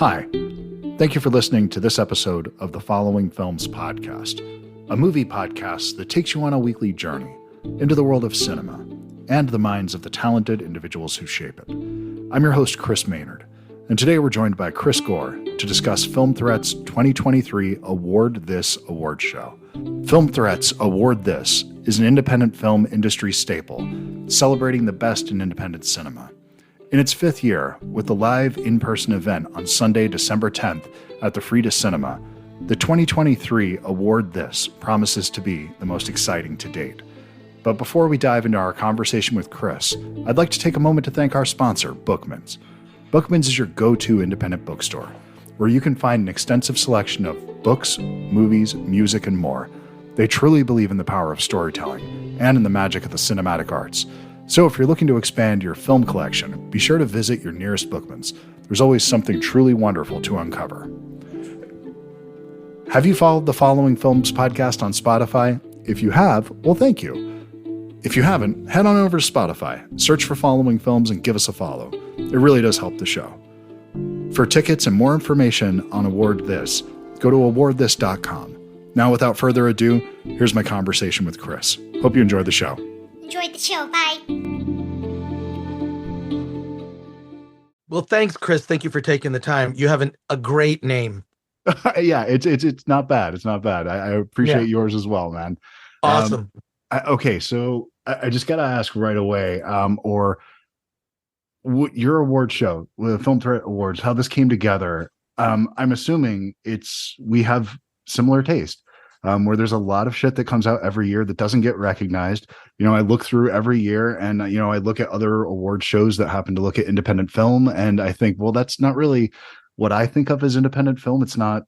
Hi, thank you for listening to this episode of the Following Films podcast, a movie podcast that takes you on a weekly journey into the world of cinema and the minds of the talented individuals who shape it. I'm your host, Chris Maynard, and today we're joined by Chris Gore to discuss Film Threat's 2023 Award This award show. Film Threat's Award This is an independent film industry staple, celebrating the best in independent cinema. In its fifth year, with the live in-person event on Sunday, December 10th at the Frida Cinema, the 2023 Award This promises to be the most exciting to date. But before we dive into our conversation with Chris, I'd like to take a moment to thank our sponsor, Bookmans. Bookmans is your go-to independent bookstore, where you can find an extensive selection of books, movies, music, and more. They truly believe in the power of storytelling and in the magic of the cinematic arts. So if you're looking to expand your film collection, be sure to visit your nearest Bookmans. There's always something truly wonderful to uncover. Have you followed the Following Films podcast on Spotify? If you have, well, thank you. If you haven't, head on over to Spotify, search for Following Films, and give us a follow. It really does help the show. For tickets and more information on Award This, go to awardthis.com. Now, without further ado, here's my conversation with Chris. Hope you enjoyed the show. Enjoyed the show. Bye. Well, thanks, Chris. Thank you for taking the time. You have a great name. Yeah, it's not bad. It's not bad. I appreciate yours as well, man. Awesome. Okay, so I just got to ask right away, your award show, the Film Threat Awards, how this came together. I'm assuming we have similar taste. Where there's a lot of shit that comes out every year that doesn't get recognized. You know, I look through every year and, I look at other award shows that happen to look at independent film. And I think, well, that's not really what I think of as independent film. It's not,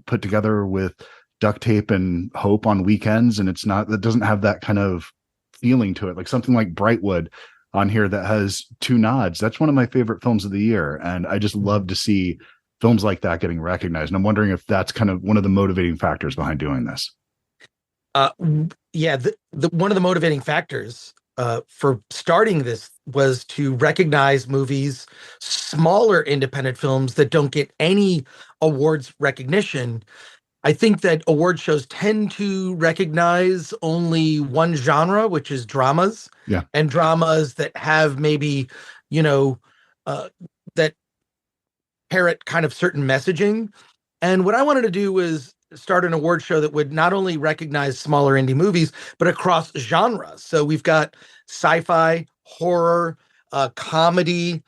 put together with duct tape and hope on weekends. And that doesn't have that kind of feeling to it. Like something like Brightwood on here that has 2 nods. That's one of my favorite films of the year. And I just love to see films like that getting recognized. And I'm wondering if that's kind of one of the motivating factors behind doing this. One of the motivating factors for starting this was to recognize movies, smaller independent films that don't get any awards recognition. I think that award shows tend to recognize only one genre, which is dramas. Yeah. And dramas that have maybe, that parrot kind of certain messaging. And what I wanted to do was start an award show that would not only recognize smaller indie movies, but across genres. So we've got sci-fi, horror, comedy,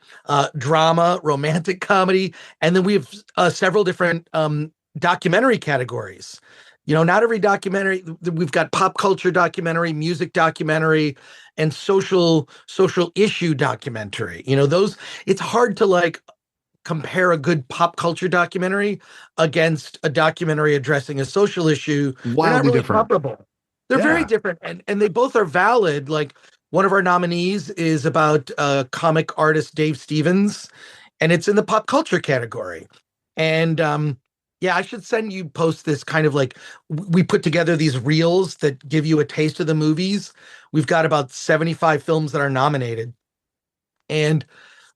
drama, romantic comedy, and then we have several different documentary categories. Not every documentary, we've got pop culture documentary, music documentary, and social issue documentary. It's hard to compare a good pop culture documentary against a documentary addressing a social issue. Wildly They're not really different. comparable. They're very different, and they both are valid. Like, one of our nominees is about comic artist Dave Stevens, and it's in the pop culture category. And I should post this kind of we put together these reels that give you a taste of the movies. We've got about 75 films that are nominated, and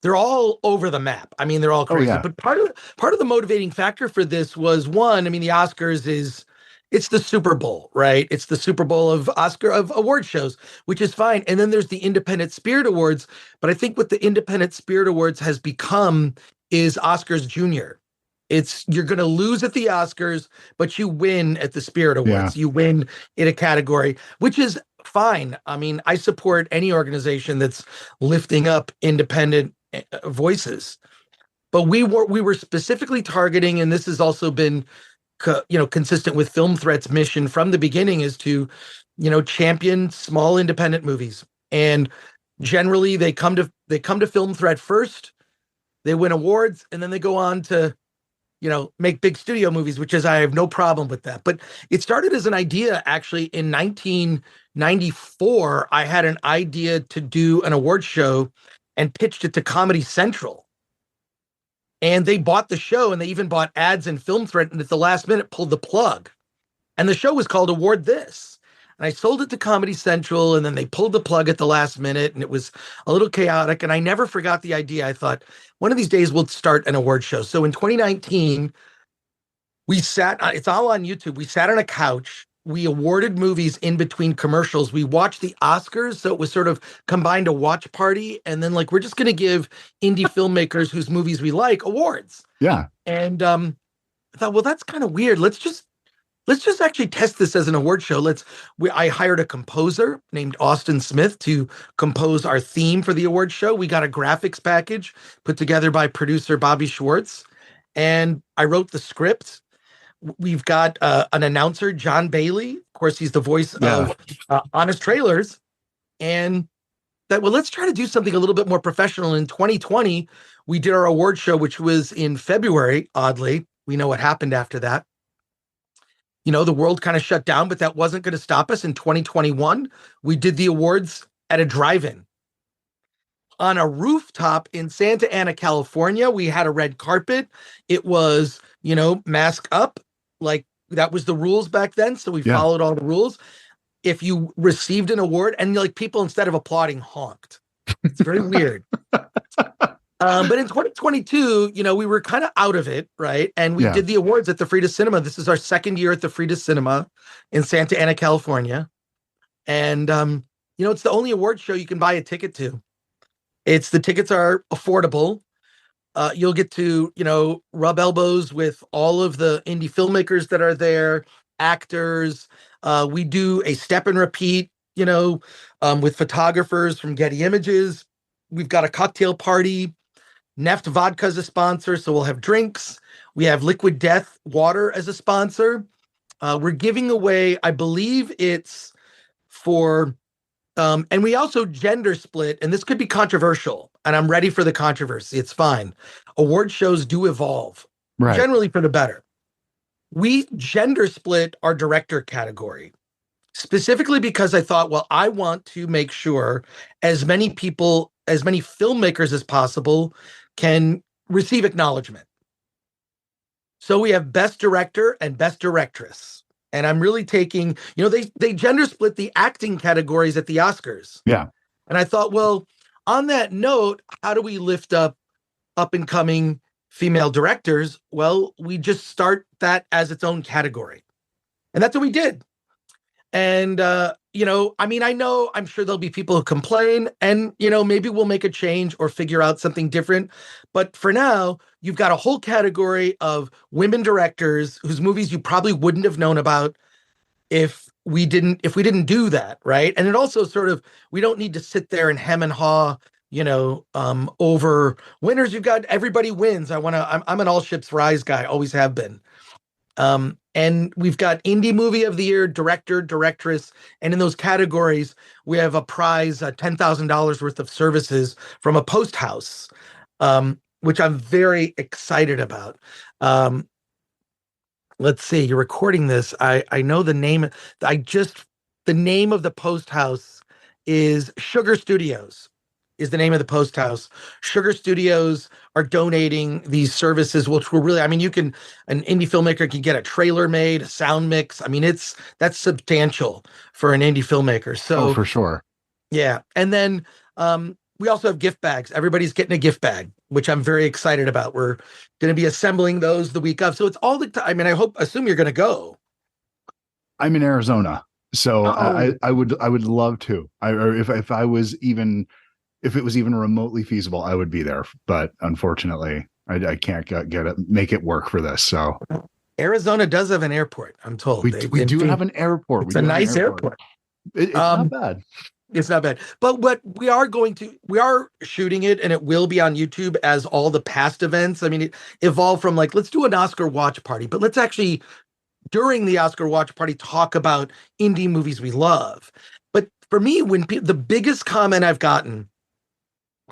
they're all over the map. I mean, they're all crazy. But part of the motivating factor for this was, one, the Oscars it's the Super Bowl, right? It's the Super Bowl of award shows, which is fine. And then there's the Independent Spirit Awards. But I think what the Independent Spirit Awards has become is Oscars Junior. You're going to lose at the Oscars, but you win at the Spirit Awards. You win in a category, which is fine. I support any organization that's lifting up independent voices, but we were specifically targeting, and this has also been consistent with Film Threat's mission from the beginning, is to champion small independent movies. And generally they come to Film Threat first, they win awards, and then they go on to make big studio movies, I have no problem with that. But it started as an idea. Actually, in 1994 I had an idea to do an award show and pitched it to Comedy Central. And they bought the show, and they even bought ads in Film Threat, and at the last minute pulled the plug. And the show was called Award This. and I sold it to Comedy Central, and then they pulled the plug at the last minute, and it was a little chaotic. And I never forgot the idea. I thought one of these days we'll start an award show. So in 2019, we sat. It's all on YouTube. We sat on a couch. We awarded movies in between commercials. We watched the Oscars, so it was sort of combined a watch party, and then like we're just going to give indie filmmakers whose movies we like awards. Yeah. And I thought, well, that's kind of weird. Let's just actually test this as an award show. I hired a composer named Austin Smith to compose our theme for the award show. We got a graphics package put together by producer Bobby Schwartz, and I wrote the script. We've got an announcer, John Bailey. Of course, he's the voice of Honest Trailers. And that, well, let's try to do something a little bit more professional. In 2020, we did our award show, which was in February, oddly. We know what happened after that. The world kind of shut down, but that wasn't going to stop us. In 2021, we did the awards at a drive-in. On a rooftop in Santa Ana, California, we had a red carpet. It was, mask up. Like that was the rules back then. So we followed all the rules. If you received an award and like people, instead of applauding, honked. It's very weird. But in 2022, we were kind of out of it, right? And we did the awards at the Frida Cinema. This is our second year at the Frida Cinema in Santa Ana, California. And, it's the only award show you can buy a ticket to. The tickets are affordable. You'll get to, rub elbows with all of the indie filmmakers that are there, actors. We do a step and repeat, with photographers from Getty Images. We've got a cocktail party. Neft Vodka is a sponsor, so we'll have drinks. We have Liquid Death Water as a sponsor. We're giving away, I believe it's for, and we also gender split, and this could be controversial, and I'm ready for the controversy. It's fine. Award shows do evolve, generally for the better. We gender split our director category, specifically because I thought, well, I want to make sure as many filmmakers as possible can receive acknowledgement. So we have Best Director and Best Directress. And I'm really taking, they gender split the acting categories at the Oscars. Yeah. And I thought, well, on that note, how do we lift up and coming female directors? Well, we just start that as its own category. And that's what we did. And, I'm sure there'll be people who complain and, maybe we'll make a change or figure out something different. But for now, you've got a whole category of women directors whose movies you probably wouldn't have known about if we didn't do that. Right. And it also sort of, we don't need to sit there and hem and haw, over winners. You've got everybody wins. I'm an all ships rise guy, always have been. And we've got Indie Movie of the Year, Director, Directress, and in those categories, we have a prize, $10,000 worth of services from a post house, which I'm very excited about. Let's see, you're recording this. I know the name. The name of the post house is Sugar Studios. Is the name of the post house. Sugar Studios are donating these services, which were really, an indie filmmaker can get a trailer made, a sound mix. That's substantial for an indie filmmaker. So for sure. Yeah. And then we also have gift bags. Everybody's getting a gift bag, which I'm very excited about. We're going to be assembling those the week of. So it's all the time. Assume you're going to go. I'm in Arizona. So I would love to. If it was even remotely feasible, I would be there. But unfortunately, I can't make it work for this. So Arizona does have an airport, I'm told. We do have an airport. It's a nice airport. It's not bad. It's not bad. But what we are shooting it, and it will be on YouTube as all the past events. It evolved from let's do an Oscar watch party, but let's actually, during the Oscar watch party, talk about indie movies we love. But for me, the biggest comment I've gotten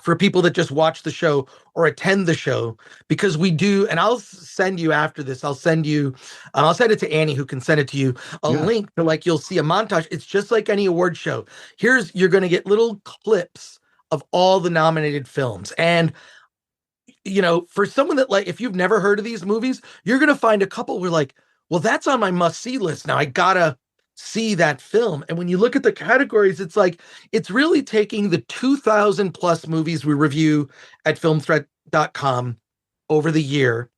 for people that just watch the show or attend the show, because we do, and I'll send you after this, I'll send it to Annie, who can send it to you, link to you'll see a montage. It's just like any award show. You're going to get little clips of all the nominated films. And, for someone that if you've never heard of these movies, you're going to find a couple where well, that's on my must see list. Now I gotta see that film. And when you look at the categories, it's like it's really taking the 2,000 plus movies we review at filmthreat.com over the year,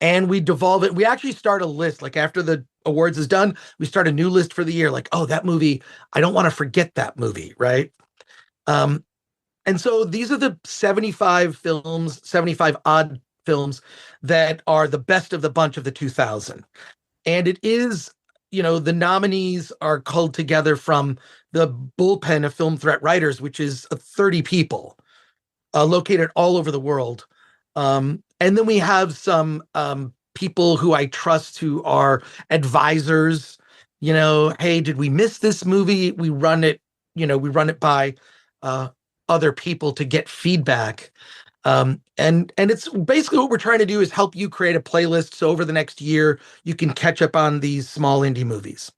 and we devolve it. We actually start a list. Like after the awards is done, we start a new list for the year. Like, oh, that movie, I don't want to forget that movie, right? Um, and so these are the 75 films, 75 odd films that are the best of the bunch of the 2000. And it is, the nominees are culled together from the bullpen of Film Threat writers, which is 30 people located all over the world. And then we have some people who I trust who are advisors. Hey, did we miss this movie? We run it by uh, other people to get feedback. And it's basically what we're trying to do is help you create a playlist. So over the next year, you can catch up on these small indie movies.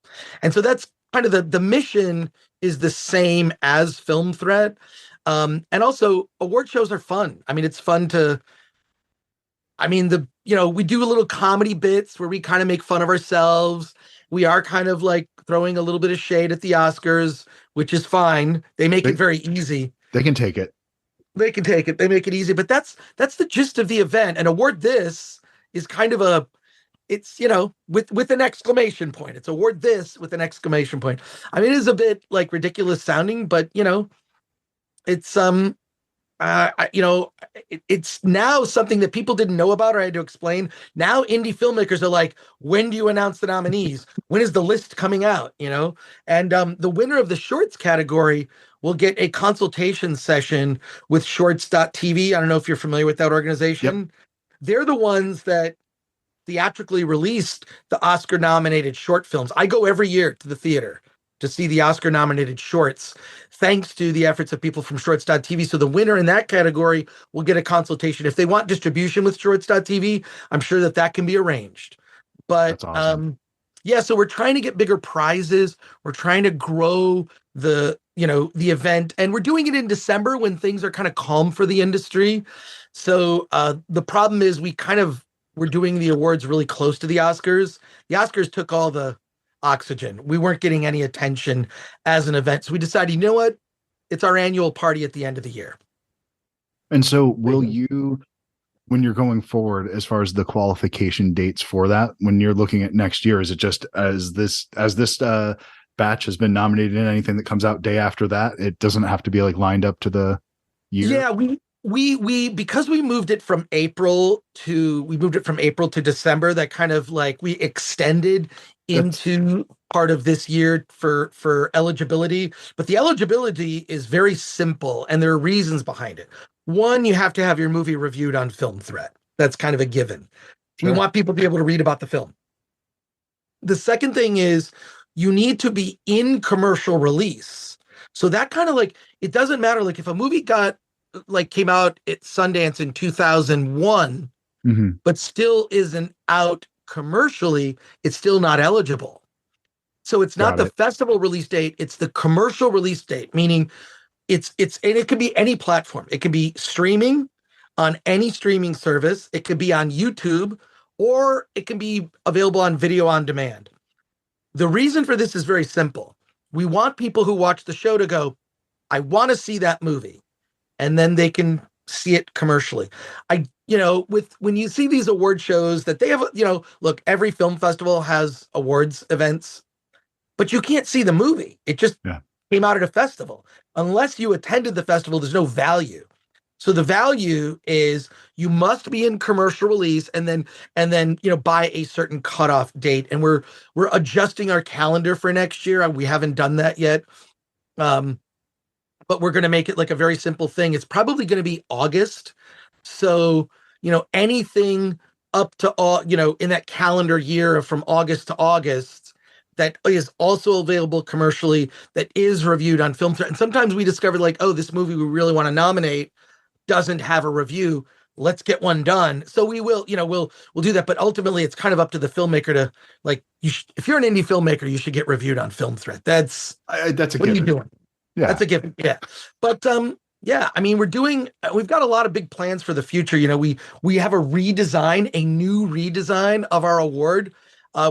And so that's kind of the mission is the same as Film Threat. And also award shows are fun. I mean, it's fun to, we do a little comedy bits where we kind of make fun of ourselves. We are kind of like throwing a little bit of shade at the Oscars, which is fine. They make it very easy. They can take it. They can take it. They make it easy, but that's the gist of the event. And award this is kind of it's with an exclamation point. It's award this with an exclamation point. I mean, it is a bit like ridiculous sounding, but it's it's now something that people didn't know about or I had to explain. Now indie filmmakers are like, when do you announce the nominees? When is the list coming out? And the winner of the shorts category will get a consultation session with shorts.tv. I don't know if you're familiar with that organization. Yep. They're the ones that theatrically released the Oscar nominated short films. I go every year to the theater to see the Oscar nominated shorts, thanks to the efforts of people from shorts.tv. So the winner in that category will get a consultation. If they want distribution with shorts.tv, I'm sure that can be arranged. But that's awesome. So we're trying to get bigger prizes. We're trying to grow the event, and we're doing it in December when things are kind of calm for the industry. So the problem is we're doing the awards really close to the Oscars. The Oscars took all the oxygen. We weren't getting any attention as an event. So we decided, you know what? It's our annual party at the end of the year. And so will you, when you're going forward, as far as the qualification dates for that, when you're looking at next year, is it just as this batch has been nominated in anything that comes out day after that? It doesn't have to be like lined up to the year? Yeah, we because we moved it from April to December, that kind of like we extended into part of this year for eligibility. But the eligibility is very simple, and there are reasons behind it. One, you have to have your movie reviewed on Film Threat. That's kind of a given. Sure. We want people to be able to read about the film. The second thing is you need to be in commercial release. So that kind of like, it doesn't matter. Like if a movie came out at Sundance in 2001, but still isn't out commercially, it's still not eligible. So it's not the festival release date, it's the commercial release date, meaning and it could be any platform. It could be streaming on any streaming service. It could be on YouTube, or it can be available on video on demand. The reason for this is very simple. We want people who watch the show to go, I want to see that movie. And then they can see it commercially. When you see these award shows that they have, look, every film festival has awards events, but you can't see the movie. It just came out at a festival. Unless you attended the festival, there's no value. So the value is you must be in commercial release and then by a certain cutoff date. And we're adjusting our calendar for next year. We haven't done that yet. But we're going to make it like a very simple thing. It's probably going to be August. So, anything up to all, in that calendar year from August to August that is also available commercially, that is reviewed on Film Threat. And sometimes we discover like, oh, this movie we really want to nominate doesn't have a review. Let's get one done. So we will, we'll do that. But ultimately, it's kind of up to the filmmaker to like, if you're an indie filmmaker, you should get reviewed on Film Threat. That's a what given. Are you doing? Yeah. That's a given. Yeah. But we've got a lot of big plans for the future. We have a new redesign of our award.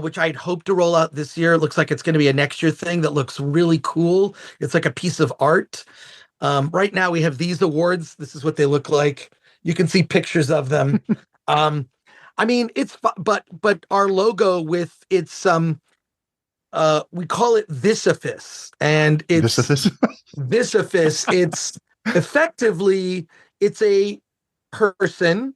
which I'd hope to roll out this year. It looks like it's going to be a next year thing that looks really cool. It's like a piece of art. Right now we have these awards. This is what they look like. You can see pictures of them. I mean, but our logo with its we call it Visifus, and it's Visifus. It's effectively it's person,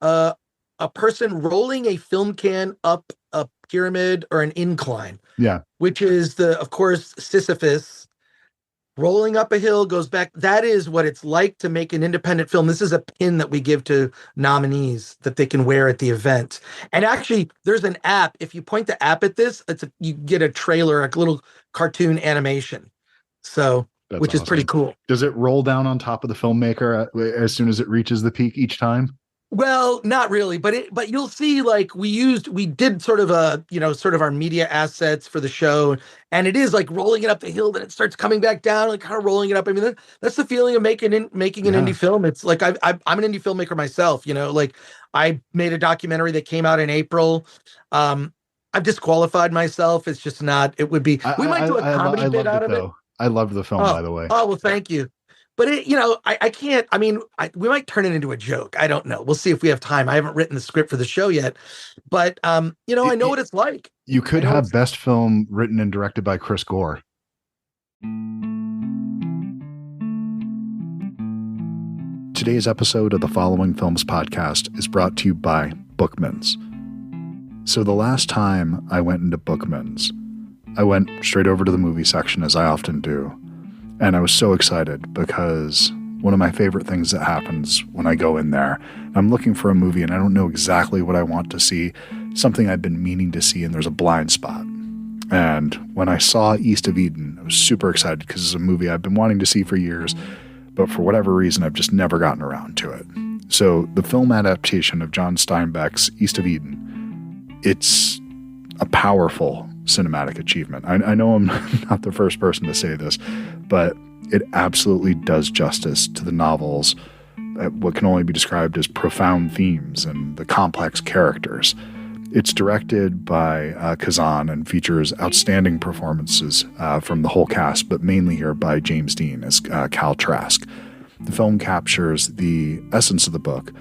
uh, a person rolling a film can up a pyramid or an incline. Yeah, which is of course, Sisyphus rolling up a hill, goes back. That is what it's like to make an independent film. This is a pin that we give to nominees that they can wear at the event. And actually, there's an app. If you point the app at this, you get a trailer, a little cartoon animation. So, which is pretty cool. Does it roll down on top of the filmmaker as soon as it reaches the peak each time? Well, not really, but you'll see, like, we did sort of our media assets for the show, and it is like rolling it up the hill, then it starts coming back down, like kind of rolling it up. I mean, that's the feeling of making an indie film. It's like I'm an indie filmmaker myself, like I made a documentary that came out in April. I've disqualified myself. It's just not. It would be. We might do a comedy bit out of it. I loved the film, by the way. Oh, well, thank you. But I can't. I mean, we might turn it into a joke. I don't know. We'll see if we have time. I haven't written the script for the show yet, but I know what it's like. You could have best film written and directed by Chris Gore. Today's episode of the Following Films podcast is brought to you by Bookman's. So the last time I went into Bookman's, I went straight over to the movie section, as I often do. And I was so excited because one of my favorite things that happens when I go in there, I'm looking for a movie and I don't know exactly what I want to see, something I've been meaning to see, and there's a blind spot. And when I saw East of Eden, I was super excited because it's a movie I've been wanting to see for years, but for whatever reason, I've just never gotten around to it. So the film adaptation of John Steinbeck's East of Eden, it's a powerful cinematic achievement. I know I'm not the first person to say this, but it absolutely does justice to the novel's what can only be described as profound themes and the complex characters. It's directed by Kazan and features outstanding performances from the whole cast, but mainly here by James Dean as Cal Trask. The film captures the essence of the book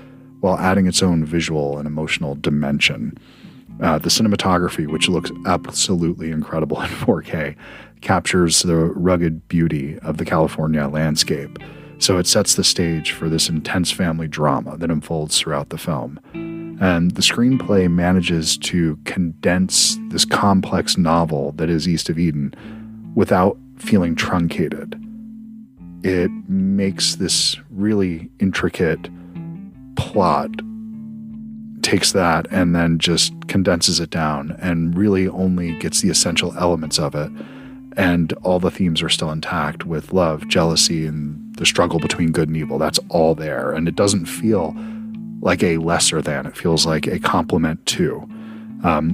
while adding its own visual and emotional dimension. The cinematography, which looks absolutely incredible in 4K, captures the rugged beauty of the California landscape. So it sets the stage for this intense family drama that unfolds throughout the film. And the screenplay manages to condense this complex novel that is East of Eden without feeling truncated. It makes this really intricate plot, takes that and then just condenses it down and really only gets the essential elements of it. And all the themes are still intact with love, jealousy, and the struggle between good and evil. That's all there. And it doesn't feel like a lesser than. It feels like a complement to.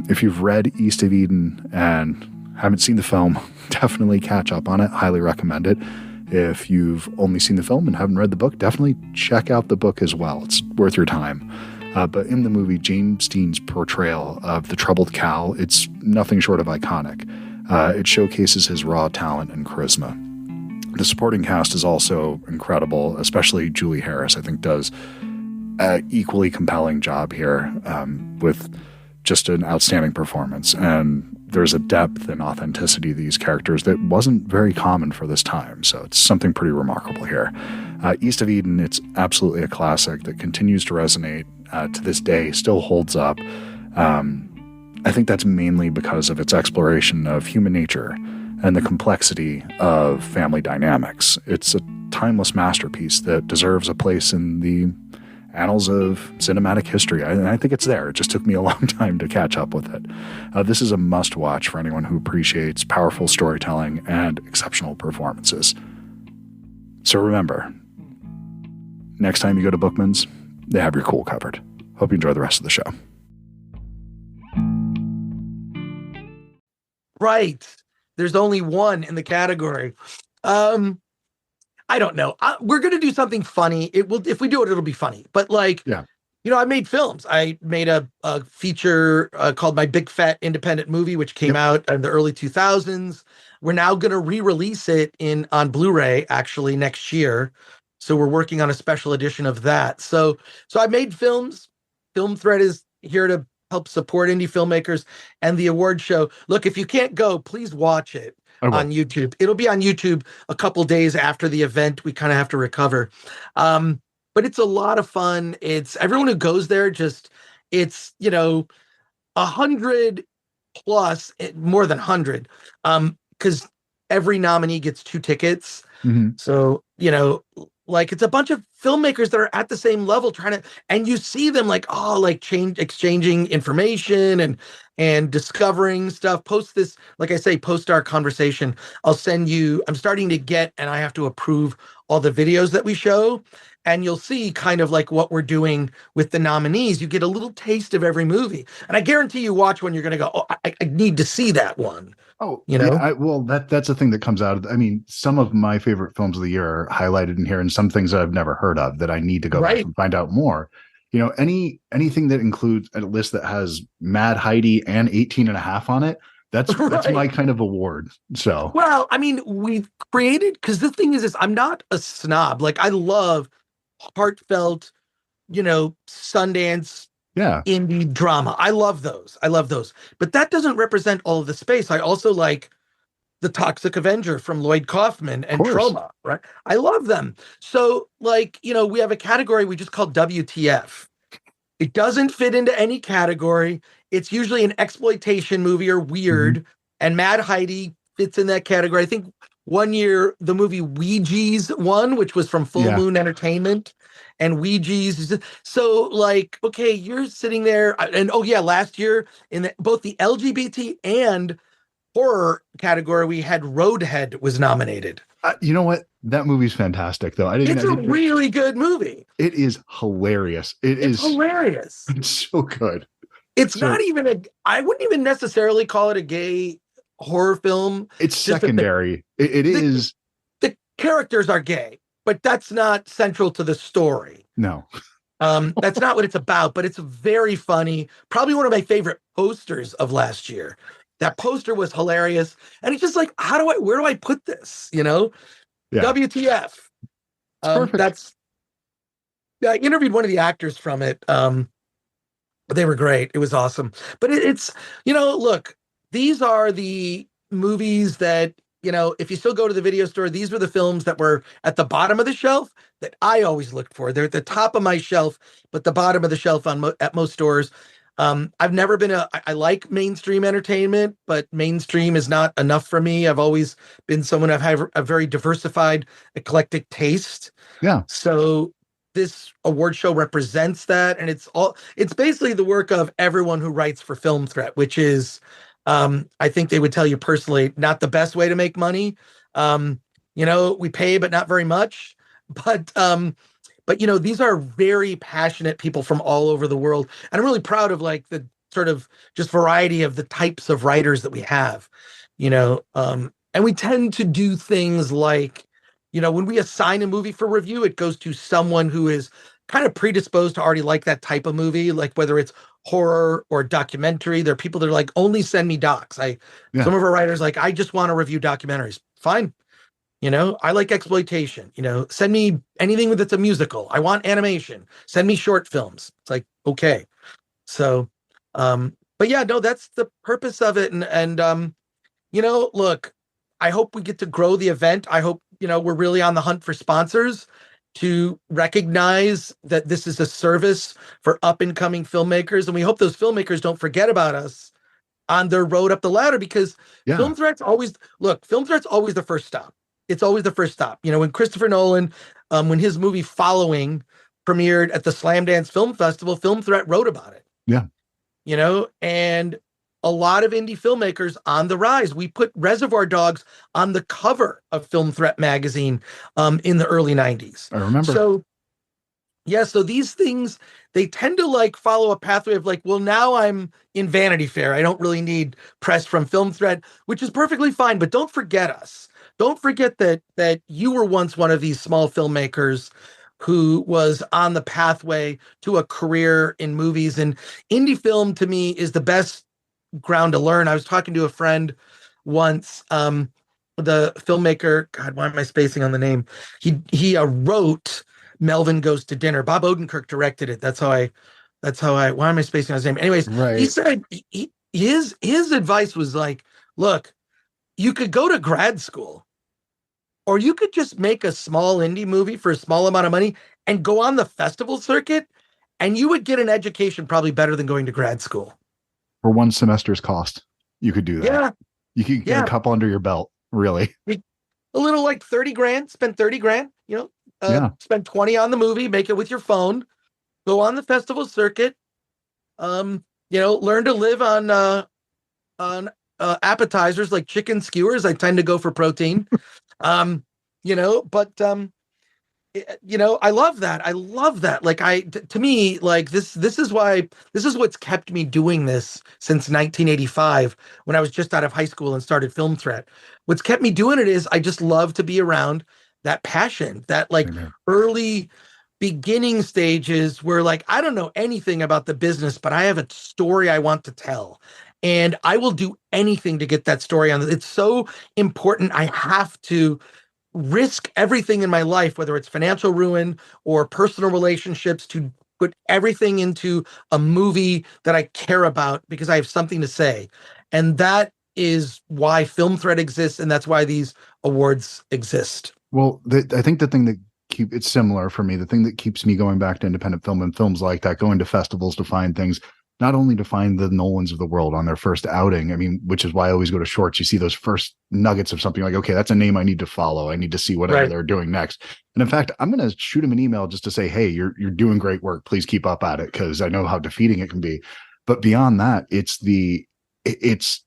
If you've read East of Eden and haven't seen the film, definitely catch up on it. Highly recommend it. If you've only seen the film and haven't read the book, definitely check out the book as well. It's worth your time. But in the movie, James Dean's portrayal of the troubled Cal, it's nothing short of iconic. It showcases his raw talent and charisma. The supporting cast is also incredible, especially Julie Harris, I think, does an equally compelling job here with just an outstanding performance. And there's a depth and authenticity to these characters that wasn't very common for this time. So it's something pretty remarkable here. East of Eden, it's absolutely a classic that continues to resonate to this day, still holds up. I think that's mainly because of its exploration of human nature and the complexity of family dynamics. It's a timeless masterpiece that deserves a place in the annals of cinematic history. I think it's there. It just took me a long time to catch up with it. This is a must-watch for anyone who appreciates powerful storytelling and exceptional performances. So remember, next time you go to Bookman's, they have your cool covered. Hope you enjoy the rest of the show. Right. There's only one in the category. I don't know. We're going to do something funny. If we do it, it'll be funny. But I made films. I made a feature called My Big Fat Independent Movie, which came Yep. out in the early 2000s. We're now going to re-release it in on Blu-ray actually next year. So we're working on a special edition of that. So I made films. Film Threat is here to help support indie filmmakers and the award show. Look, if you can't go, please watch it I on will. YouTube. It'll be on YouTube a couple days after the event. We kind of have to recover. But it's a lot of fun. It's everyone who goes there just it's 100 plus more than 100 because every nominee gets 2 tickets. Hmm. So, like it's a bunch of filmmakers that are at the same level trying to, and you see them like, oh, like exchanging information and discovering stuff. Post this, like I say, post our conversation. I'm starting to get, and I have to approve all the videos that we show. And you'll see kind of like what we're doing with the nominees. You get a little taste of every movie. And I guarantee you watch one, you're going to go, oh, I need to see that one. Oh, You yeah. know? Well, that's the thing that comes out. I mean, some of my favorite films of the year are highlighted in here, and some things that I've never heard of that I need to go back Right. and find out more. Anything that includes a list that has Mad Heidi and 18 and a half on it, that's Right. my kind of award. So, Well, I mean, we've created, because the thing is I'm not a snob. Like I love heartfelt, Sundance yeah, indie drama. I love those. I love those. But that doesn't represent all of the space. I also like The Toxic Avenger from Lloyd Kaufman of and course. Troma, right? I love them. So, like, we have a category we just call WTF. It doesn't fit into any category. It's usually an exploitation movie or Hmm. weird. And Mad Heidi fits in that category. I think one year the movie Ouija's won, which was from Full Yeah. Moon Entertainment. And Ouija's. So, like, okay, you're sitting there. And oh, yeah, last year in both the LGBT and horror category, we had Roadhead was nominated. You know what? That movie's fantastic, though. It's I a didn't. really good movie. It is hilarious. It It's is. hilarious. It's so good. It's not So even I wouldn't even necessarily call it a gay horror film. it's Just that secondary. It the, is. the characters are gay, but that's not central to the story. No. That's not what it's about, but it's very funny. Probably one of my favorite posters of last year. That poster was hilarious. And it's just like, where do I put this? Yeah. WTF. It's perfect. I interviewed one of the actors from it. They were great. It was awesome. But it's, look, these are the movies that, if you still go to the video store, these were the films that were at the bottom of the shelf that I always looked for. They're at the top of my shelf, but the bottom of the shelf at most stores. I've never been I like mainstream entertainment, but mainstream is not enough for me. I've always been someone I've had a very diversified, eclectic taste. Yeah. So this award show represents that. And it's basically the work of everyone who writes for Film Threat, which is, I think they would tell you personally, not the best way to make money. We pay, but not very much. But these are very passionate people from all over the world. And I'm really proud of like the sort of just variety of the types of writers that we have, and we tend to do things like, when we assign a movie for review, it goes to someone who is kind of predisposed to already like that type of movie, like whether it's horror or documentary. There are people that are like, only send me docs. Yeah. Some of our writers like, I just want to review documentaries. Fine. I like exploitation. Send me anything that's a musical. I want animation. Send me short films. It's like, okay. So, but yeah, no, that's the purpose of it. And look, I hope we get to grow the event. I hope, we're really on the hunt for sponsors to recognize that this is a service for up and coming filmmakers. And we hope those filmmakers don't forget about us on their road up the ladder, because Yeah. Film Threat's always the first stop. It's always the first stop. When Christopher Nolan, when his movie Following premiered at the Slamdance Film Festival, Film Threat wrote about it. Yeah. And a lot of indie filmmakers on the rise. We put Reservoir Dogs on the cover of Film Threat magazine in the early 90s. I remember. So, yeah, so these things, they tend to like follow a pathway of like, well, now I'm in Vanity Fair. I don't really need press from Film Threat, which is perfectly fine. But don't forget us. Don't forget that you were once one of these small filmmakers who was on the pathway to a career in movies. And indie film to me is the best ground to learn. I was talking to a friend once, the filmmaker, God, why am I spacing on the name? He wrote Melvin Goes to Dinner. Bob Odenkirk directed it. Why am I spacing on his name? Anyways, he Right. said his advice was like, look, you could go to grad school, or you could just make a small indie movie for a small amount of money and go on the festival circuit, and you would get an education probably better than going to grad school. For one semester's cost, you could do that. Yeah. You could get a couple under your belt, really. A little like 30 grand, spend 30 grand, spend 20 on the movie, make it with your phone, go on the festival circuit, learn to live on appetizers like chicken skewers. I tend to go for protein. I love that. I love that. Like to me, like this is what's kept me doing this since 1985 when I was just out of high school and started Film Threat. What's kept me doing it is I just love to be around that passion, that like early beginning stages where like, I don't know anything about the business, but I have a story I want to tell. And I will do anything to get that story on. It's so important. I have to risk everything in my life, whether it's financial ruin or personal relationships, to put everything into a movie that I care about because I have something to say. And that is why Film Threat exists. And that's why these awards exist. Well, I think the thing that it's similar for me. The thing that keeps me going back to independent film and films like that, going to festivals to find things, not only to find the Nolans of the world on their first outing. I mean, which is why I always go to shorts. You see those first nuggets of something like, okay, that's a name I need to follow. I need to see whatever they're doing next. And in fact, I'm going to shoot him an email just to say, hey, you're doing great work. Please keep up at it, because I know how defeating it can be. But beyond that, it's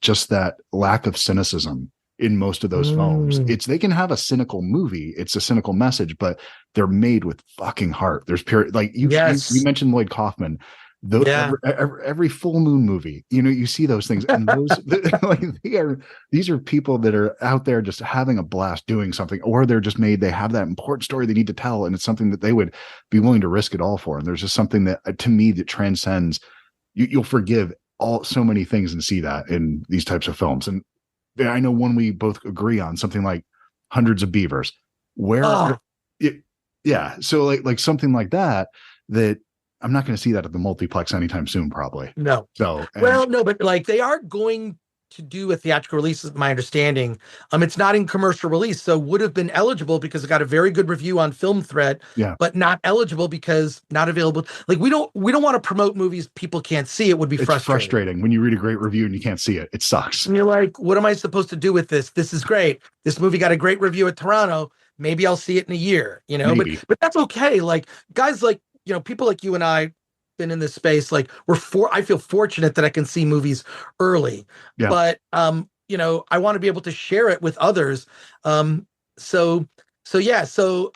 just that lack of cynicism in most of those films. They can have a cynical movie. It's a cynical message, but they're made with fucking heart. There's like you mentioned Lloyd Kaufman. Every full moon movie, you see those things, and those these are people that are out there just having a blast doing something, or they have that important story they need to tell, and it's something that they would be willing to risk it all for. And there's just something that to me that transcends. You'll forgive so many things and see that in these types of films. And I know one we both agree on, something like Hundreds of Beavers, so like something like that I'm not going to see that at the multiplex anytime soon, probably. No. So, no, but like they are going to do a theatrical release, is my understanding. It's not in commercial release, so would have been eligible because it got a very good review on Film Threat, but not eligible because not available. Like we don't want to promote movies people can't see. It would be frustrating when you read a great review and you can't see it. It sucks. And you're like, what am I supposed to do with this? This is great. This movie got a great review at Toronto. Maybe I'll see it in a year, but that's okay. Like guys like, people like you and I been in this space, like I feel fortunate that I can see movies early, but I want to be able to share it with others. So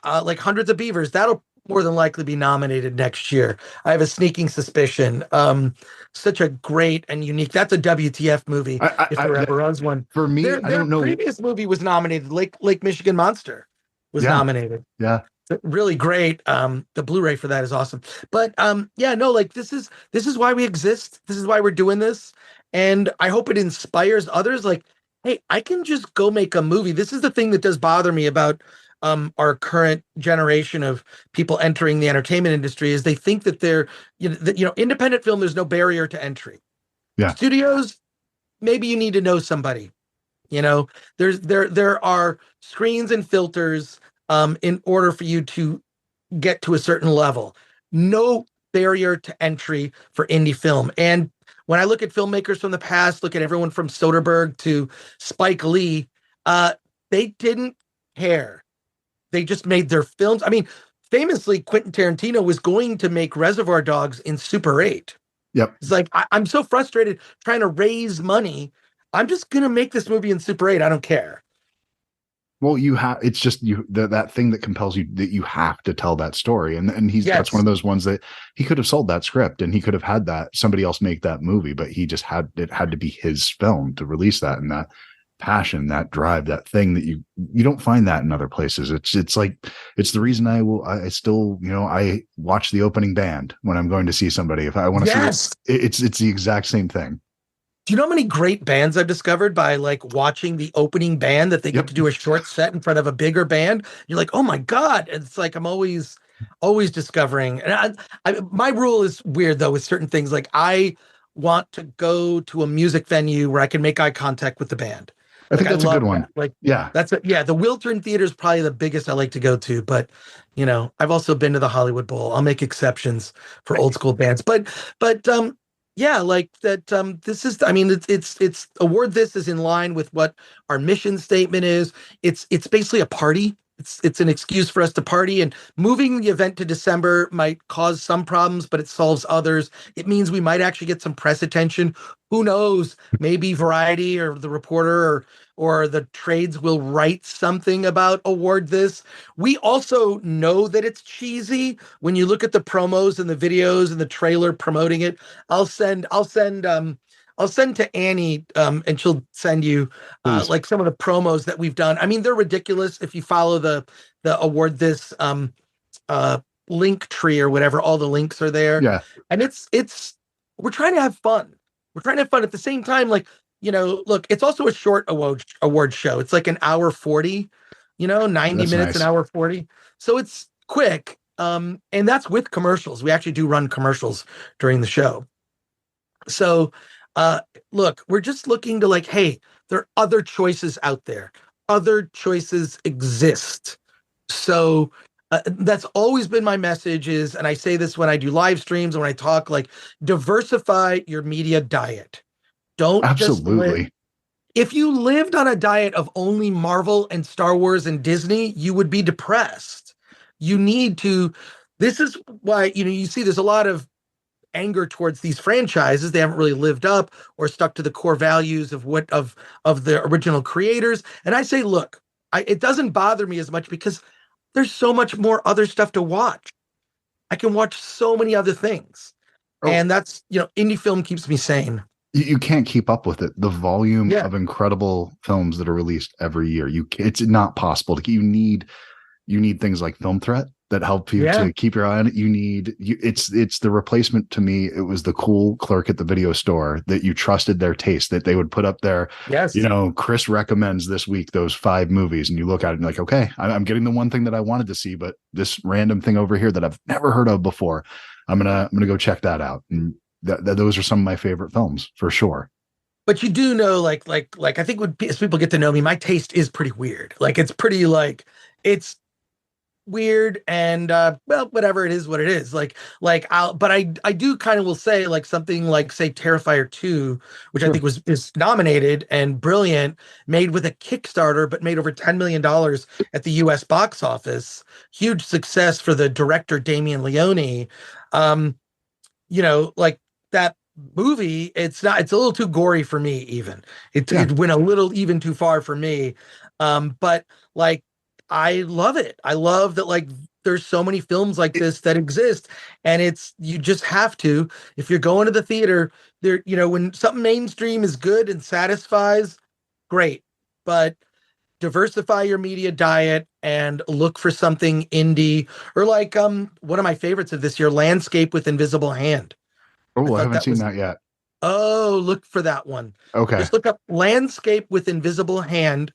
like Hundreds of Beavers, that'll more than likely be nominated next year. I have a sneaking suspicion. Such a great and unique, that's a WTF movie. If there ever was one for me, their I don't know. Previous movie was nominated. Lake Michigan Monster was nominated. Yeah. Really great. The Blu-ray for that is awesome. But like this is why we exist. This is why we're doing this. And I hope it inspires others. Like, hey, I can just go make a movie. This is the thing that does bother me about our current generation of people entering the entertainment industry, is they think that they're, independent film, there's no barrier to entry. Yeah. Studios, maybe you need to know somebody. There are screens and filters in order for you to get to a certain level. No barrier to entry for indie film. And when I look at filmmakers from the past, look at everyone from Soderbergh to Spike Lee, they didn't care. They just made their films. I mean, famously, Quentin Tarantino was going to make Reservoir Dogs in Super 8. Yep. It's like, I'm so frustrated trying to raise money. I'm just going to make this movie in Super 8. I don't care. Well, it's just that thing that compels you, that you have to tell that story. And that's one of those ones that he could have sold that script and he could have had somebody else make that movie, but it had to be his film to release that. And passion, that drive, that thing that you don't find that in other places. It's like, it's the reason I still, I watch the opening band when I'm going to see somebody. If I want to see Yes. it's the exact same thing. Do you know how many great bands I've discovered by like watching the opening band that they get Yep. to do a short set in front of a bigger band? You're like, oh my God. It's like I'm always discovering. And my rule is weird though with certain things. Like I want to go to a music venue where I can make eye contact with the band. I Like think I that's a good love one. that. Like Yeah. yeah, the Wiltern Theater is probably the biggest I like to go to, but I've also been to the Hollywood Bowl. I'll make exceptions for old school bands. But yeah, like that this is I mean it's award this is in line with what our mission statement is. It's basically a party. It's an excuse for us to party, and moving the event to December might cause some problems, but it solves others. It means we might actually get some press attention. Who knows? Maybe Variety or the Reporter or the trades will write something about award this. We also know that it's cheesy when you look at the promos and the videos and the trailer promoting it. I'll send to Annie, and she'll send you Please. like some of the promos that we've done. I mean, they're ridiculous. If you follow the award this link tree or whatever, all the links are there. Yeah. And it's we're trying to have fun. We're trying to have fun at the same time. Like, look, it's also a short award show. It's like an hour 40, 90 That's minutes, an nice. hour 40. So it's quick. And that's with commercials. We actually do run commercials during the show. So, look, we're just looking to like, hey, there are other choices out there. Other choices exist. So that's always been my message is, and I say this when I do live streams, when I talk, like diversify your media diet. Don't just Absolutely. if you lived on a diet of only Marvel and Star Wars and Disney, you would be depressed. You need to, this is why, you see there's a lot of anger towards these franchises. They haven't really lived up or stuck to the core values of the original creators. And I say, look, it doesn't bother me as much because there's so much more other stuff to watch. I can watch so many other things. Oh. And that's, indie film keeps me sane. You can't keep up with it. The volume Yeah. of incredible films that are released every year. It's not possible to. You need things like Film Threat that help you to keep your eye on it. It's the replacement to me. It was the cool clerk at the video store that you trusted their taste, that they would put up there. Yes. Chris recommends this week those 5 movies, and you look at it and you're like, okay, I'm getting the one thing that I wanted to see, but this random thing over here that I've never heard of before, I'm gonna go check that out. And those are some of my favorite films for sure. But you do know, like I think as people get to know me, my taste is pretty weird. Like it's pretty it's weird and well, whatever, it is what it is. But I do kind of will say like something like say Terrifier 2, which I think is nominated and brilliant, made with a Kickstarter, but made over $10 million at the US box office. Huge success for the director Damien Leone. Like that movie, it's a little too gory for me even. It went a little even too far for me. But like I love it. I love that like there's so many films like this that exist, and you just have to, if you're going to the theater, there, when something mainstream is good and satisfies, great. But diversify your media diet and look for something indie, or like one of my favorites of this year, Landscape with Invisible Hand. Oh, I haven't seen that yet. Oh, look for that one. Okay. Just look up Landscape with Invisible Hand.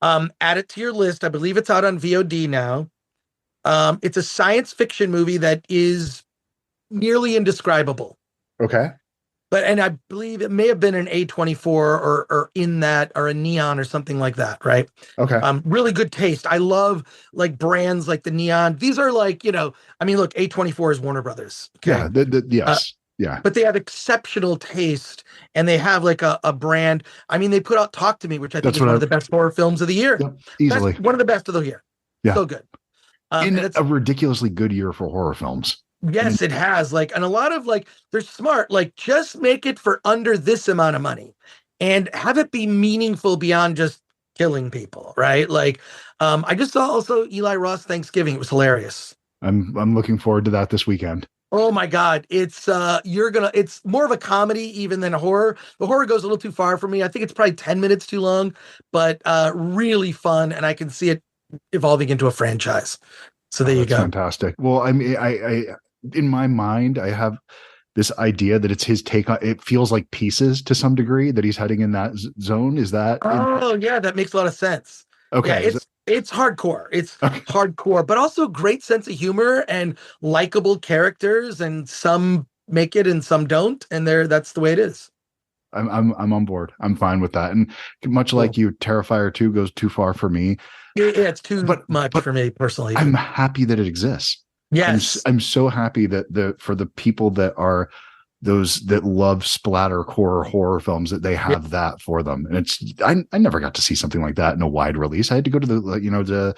Add it to your list. I believe it's out on VOD now. It's a science fiction movie that is nearly indescribable. Okay. And I believe it may have been an A24 or in that, or a Neon or something like that, right? Okay. Really good taste. I love like brands like the Neon. These are like, I mean, look, A24 is Warner Brothers. Okay? Yeah. Yes. Yeah. But they have exceptional taste, and they have like a brand. I mean, they put out Talk to Me, which I think is one of the best horror films of the year. Yep, easily. One of the best of the year. Yeah. So good. In a ridiculously good year for horror films. Yes, it has. Like, and a lot of like, they're smart. Like, just make it for under this amount of money and have it be meaningful beyond just killing people, right? Like, I just saw also Eli Roth Thanksgiving. It was hilarious. I'm looking forward to that this weekend. Oh my God. It's more of a comedy even than a horror. The horror goes a little too far for me. I think it's probably 10 minutes too long, but really fun. And I can see it evolving into a franchise. So there Oh, you that's go. fantastic. Well, I mean, in my mind, I have this idea that it's his take on it. Feels like Pieces to some degree that he's heading in that zone. Is that Oh yeah, that makes a lot of sense. Yeah, okay? Is it it's hardcore. It's okay? hardcore, but also great sense of humor and likable characters, and some make it and some don't, and that's the way it is. I'm on board. I'm fine with that. And much Cool. like you, Terrifier 2 goes too far for me. Yeah, it's too But much but for me personally, I'm but happy that it exists. yes. I'm so happy that for the people that are those that love splatter horror films that they Yeah, have that for them. And I never got to see something like that in a wide release. I had to go to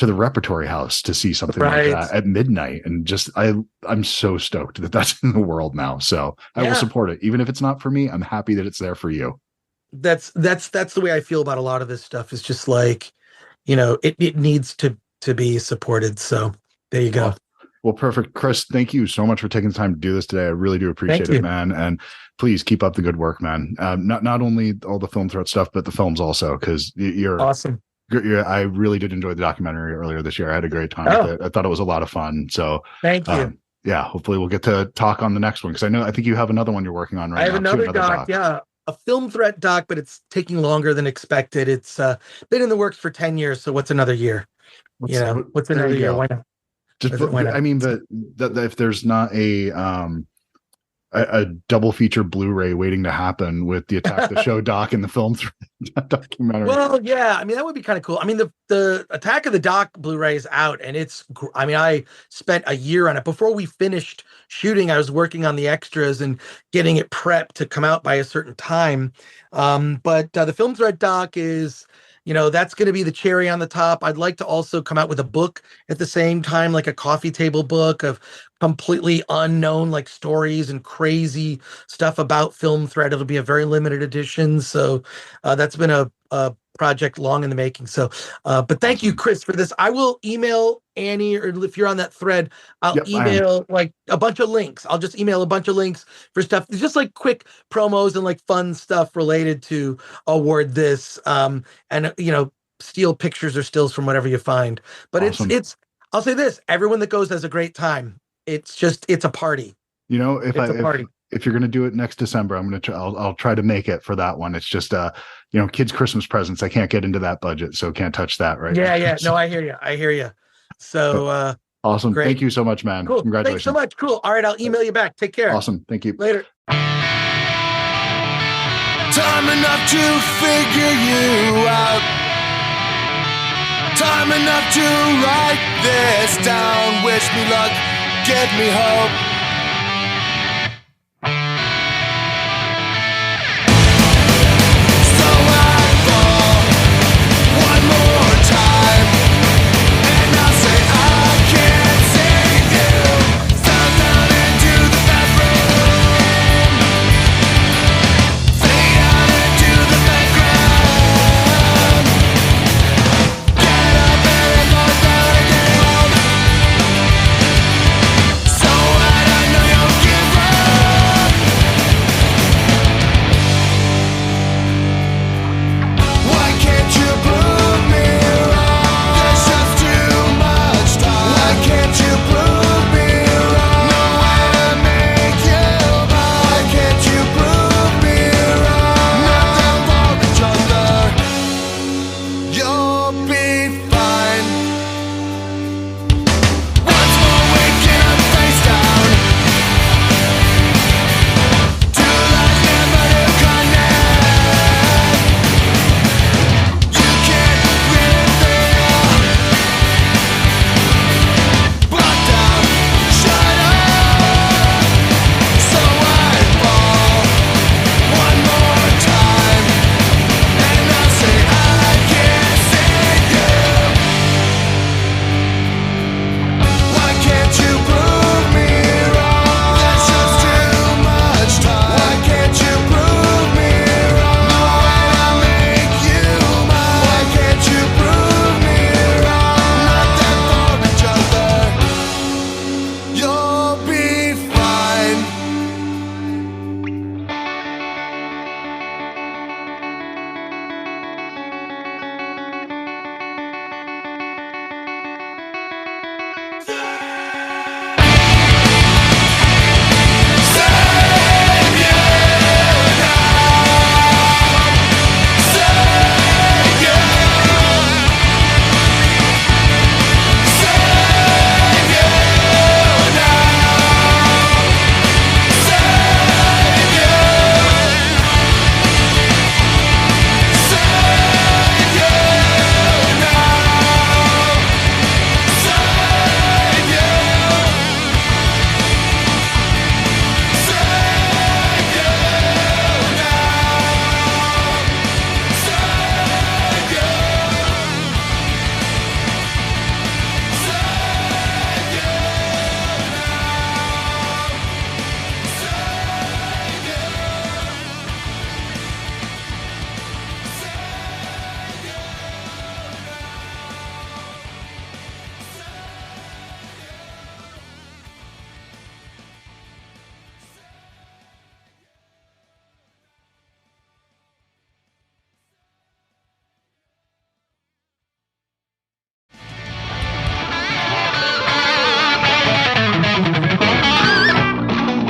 the repertory house to see something like right. that at midnight. And just I'm so stoked that that's in the world now. So I will Yeah. support it. Even if it's not for me, I'm happy that it's there for you. That's the way I feel about a lot of this stuff. It's just like, it needs to be supported. So there you go. Well, well, perfect. Chris, thank you so much for taking the time to do this today. I really do Thank appreciate it, you. man. And please keep up the good work, man. Not only all the film threat stuff, but the films also, because Awesome. I really did enjoy the documentary earlier this year. I had a great time Oh, with it. I thought it was a lot of fun. So, thank you. yeah, hopefully we'll get to talk on the next one, because I think you have another one you're working on I right have now too. another Another doc, doc. yeah, a film threat doc, but it's taking longer than expected. It's been in the works for 10 years, so what's another year? What's There another you year? go. Why not? Just, Why not? I mean, but that if there's not a double feature Blu-ray waiting to happen with the Attack the Show doc and the film documentary. Well, yeah, I mean that would be kind of cool. I mean the Attack of the Doc Blu-ray is out, and I mean I spent a year on it. Before we finished shooting, I was working on the extras and getting it prepped to come out by a certain time. But the Film Thread doc is, that's going to be the cherry on the top. I'd like to also come out with a book at the same time, like a coffee table book of completely unknown like stories and crazy stuff about Film Thread. It'll be a very limited edition. So that's been a project long in the making. So, but thank you, Awesome. Chris, for this. I will email Annie, or if you're on that thread, I'll Yep, I am. email like a bunch of links. I'll just email a bunch of links for stuff, just like quick promos and like fun stuff related to award this. And steal pictures or stills from whatever you find. But Awesome. I'll say this: everyone that goes has a great time. It's a party. It's a party. If you're going to do it next December, I'll try to make it for that one. It's just kids' Christmas presents. I can't get into that budget, so can't touch that right Yeah, now. yeah. No, I hear you. I hear you. So Awesome. great. Thank you so much, man. Cool. Congratulations. Thanks so much. Cool. All right, I'll email you back. Take care. Awesome. Thank you. Later. Time enough to figure you out. Time enough to write this down. Wish me luck, give me hope. So I fall one more time, and I'll say I can't save you. Fell down into the bathroom. Fade out into the background. Get up and go down again. So I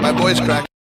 My boy's crack.